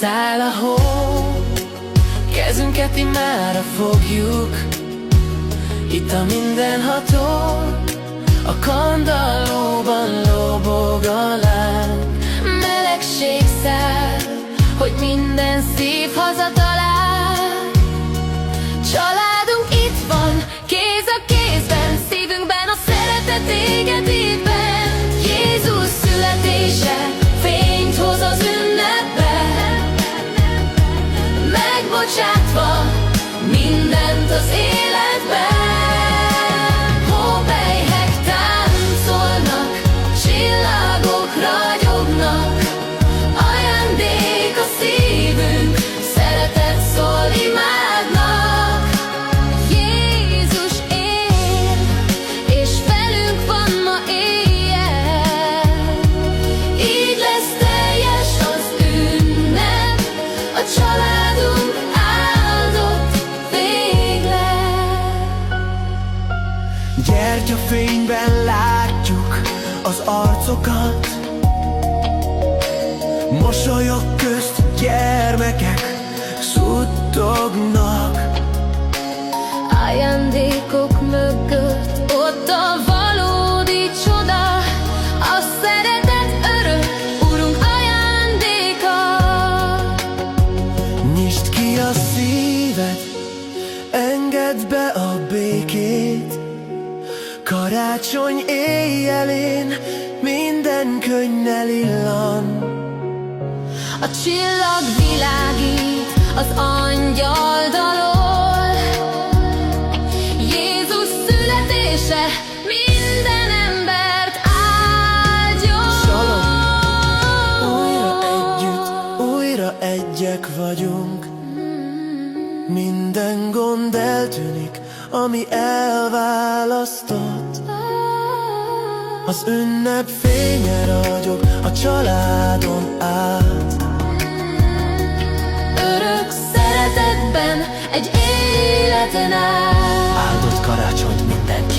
Száll a hó, kezünket imára fogjuk. Itt a mindenható, a kandallóban lobog a láng. Melegség száll, hogy minden szív hazatalál. Családunk itt van, kéz a kézben, szívünkben a szeretet égedében. Jézus születése fényt hoz az ünnepbe, megbocsátva mindent az életben. Hópelyhek táncolnak, csillagok ragyognak, ajándék a szívünk, szeretet szól imádnak. Jézus él, és velünk van ma éjjel, így lesz teljes az ünnep, a családunk áldott végleg. Gyertyafényben látjuk az arcokat, mosolyok közt gyermekek suttognak. Ajándékok mögött ott a valódi csoda, a szeretet örök, Urunk ajándéka. Nyisd ki a szíved, engedd be a békét. Karácsony éjjelén minden könnyel illan. A csillag világít az angyal dalol. Jézus születése minden embert áldjon. Salom, újra együtt, újra egyek vagyunk. Minden gond eltűnik, ami elválasztott. Az ünnep fénye ragyog a családon át. Örök szeretetben egy életen át. Áldott karácsonyt mindenki.